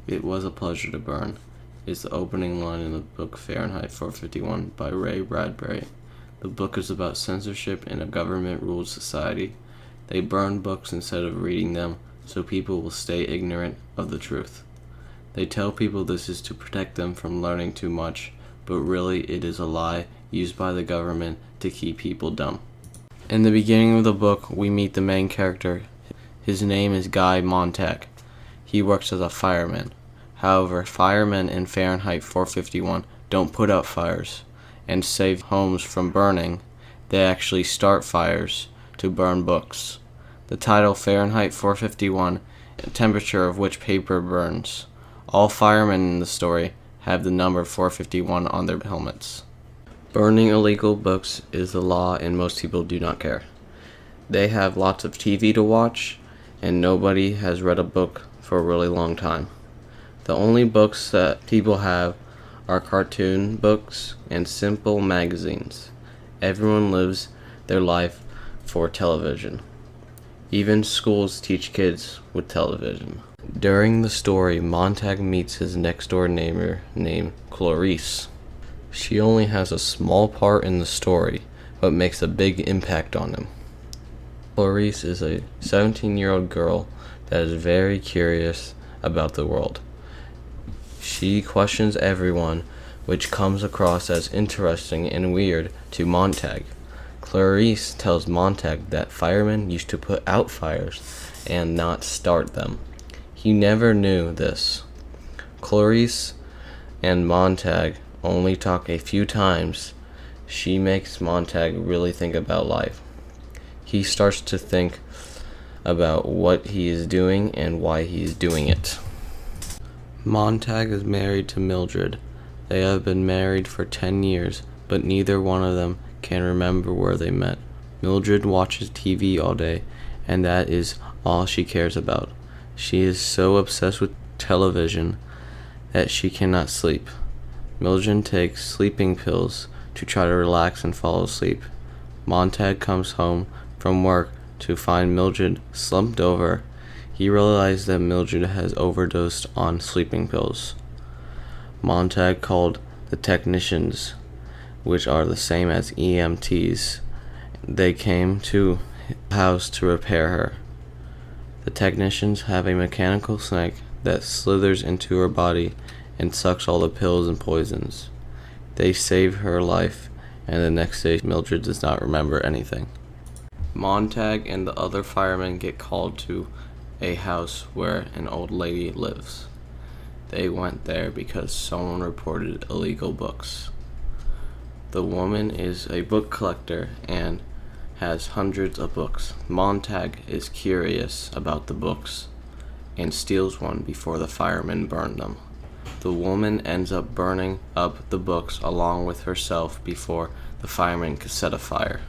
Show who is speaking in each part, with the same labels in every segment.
Speaker 1: It was a pleasure to burn is the opening line in the book Fahrenheit 451 by Ray Bradbury. The book is about censorship in a government-ruled society. They burn books instead of reading them, so people will stay ignorant of the truth. They tell people this is to protect them from learning too much, but really it is a lie used by the government to keep people dumb. In the beginning of the book, we meet the main character. His name is Guy Montag. He works as a fireman. However, firemen in Fahrenheit 451 don't put out fires and save homes from burning. They actually start fires to burn books. The title Fahrenheit 451, temperature of which paper burns. All firemen in the story have the number 451 on their helmets. Burning illegal books is the law and most people do not care. They have lots of TV to watch and nobody has read a book for a really long time. The only books that people have are cartoon books and simple magazines. Everyone lives their life for television. Even schools teach kids with television. During the story, Montag meets his next-door neighbor named Clarice. She only has a small part in the story, but makes a big impact on him. Clarice is a 17-year-old girl that is very curious about the world. She questions everyone, which comes across as interesting and weird to Montag. Clarice tells Montag that firemen used to put out fires and not start them. He never knew this. Clarice and Montag only talk a few times. She makes Montag really think about life. He starts to think about what he is doing and why he is doing it. Montag is married to Mildred. They have been married for 10 years, but neither one of them can remember where they met. Mildred watches TV all day, and that is all she cares about. She is so obsessed with television that she cannot sleep. Mildred takes sleeping pills to try to relax and fall asleep. Montag comes home from work to find Mildred slumped over. He realized that Mildred has overdosed on sleeping pills. Montag called the technicians, which are the same as EMTs. They came to the house to repair her. The technicians have a mechanical snake that slithers into her body and sucks all the pills and poisons. They save her life, and the next day Mildred does not remember anything. Montag and the other firemen get called to a house where an old lady lives. They went there because someone reported illegal books. The woman is a book collector and has hundreds of books. Montag is curious about the books and steals one before the firemen burn them. The woman ends up burning up the books along with herself before the firemen could set a fire.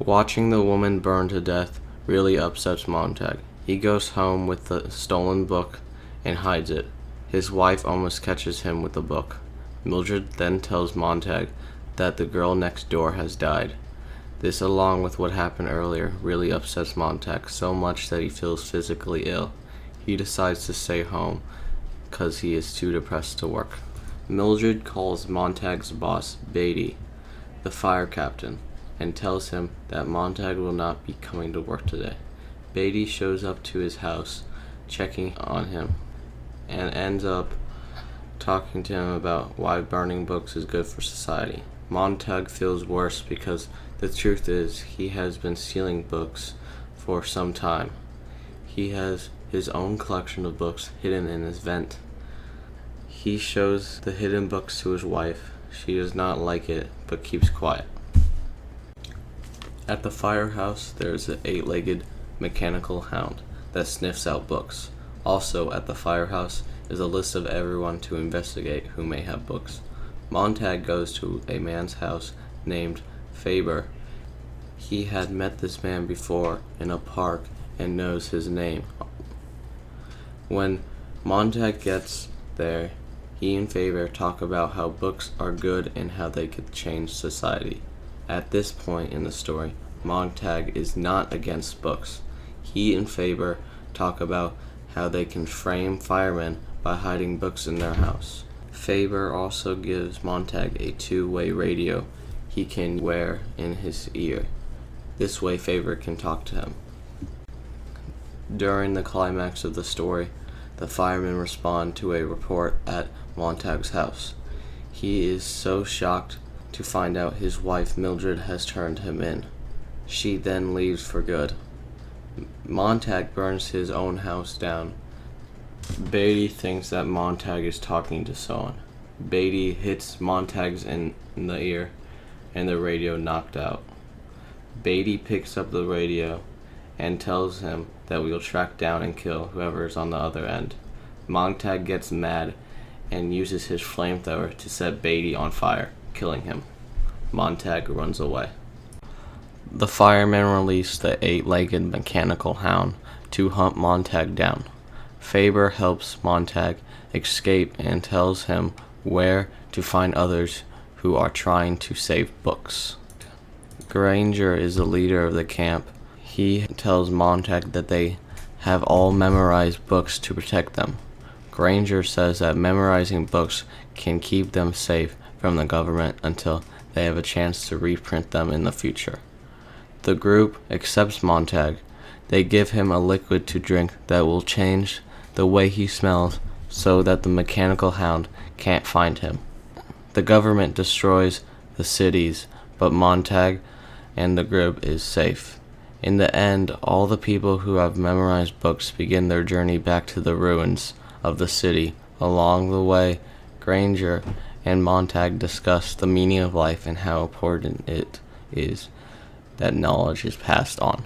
Speaker 1: Watching the woman burn to death really upsets Montag. He goes home with the stolen book and hides it. His wife almost catches him with the book. Mildred then tells Montag that the girl next door has died. This, along with what happened earlier, really upsets Montag so much that he feels physically ill. He decides to stay home because he is too depressed to work. Mildred calls Montag's boss, Beatty, the fire captain, and tells him that Montag will not be coming to work today. Beatty shows up to his house, checking on him, and ends up talking to him about why burning books is good for society. Montag feels worse because the truth is he has been stealing books for some time. He has his own collection of books hidden in his vent. He shows the hidden books to his wife. She does not like it, but keeps quiet. At the firehouse, there is an 8-legged mechanical hound that sniffs out books. Also at the firehouse is a list of everyone to investigate who may have books. Montag goes to a man's house named Faber. He had met this man before in a park and knows his name. When Montag gets there, he and Faber talk about how books are good and how they could change society. At this point in the story, Montag is not against books. He and Faber talk about how they can frame firemen by hiding books in their house. Faber also gives Montag a two-way radio he can wear in his ear. This way Faber can talk to him. During the climax of the story, the firemen respond to a report at Montag's house. He is so shocked to find out his wife Mildred has turned him in. She then leaves for good. Montag burns his own house down. Beatty thinks that Montag is talking to someone. Beatty hits Montag's in the ear and the radio knocked out. Beatty picks up the radio and tells him that we'll track down and kill whoever is on the other end. Montag gets mad and uses his flamethrower to set Beatty on fire, killing him. Montag runs away. The firemen release the 8-legged mechanical hound to hunt Montag down. Faber helps Montag escape and tells him where to find others who are trying to save books. Granger is the leader of the camp. He tells Montag that they have all memorized books to protect them. Granger says that memorizing books can keep them safe from the government until they have a chance to reprint them in the future. The group accepts Montag. They give him a liquid to drink that will change the way he smells so that the mechanical hound can't find him. The government destroys the cities, but Montag and the group is safe. In the end, all the people who have memorized books begin their journey back to the ruins of the city. Along the way, Granger and Montag discuss the meaning of life and how important it is that knowledge is passed on.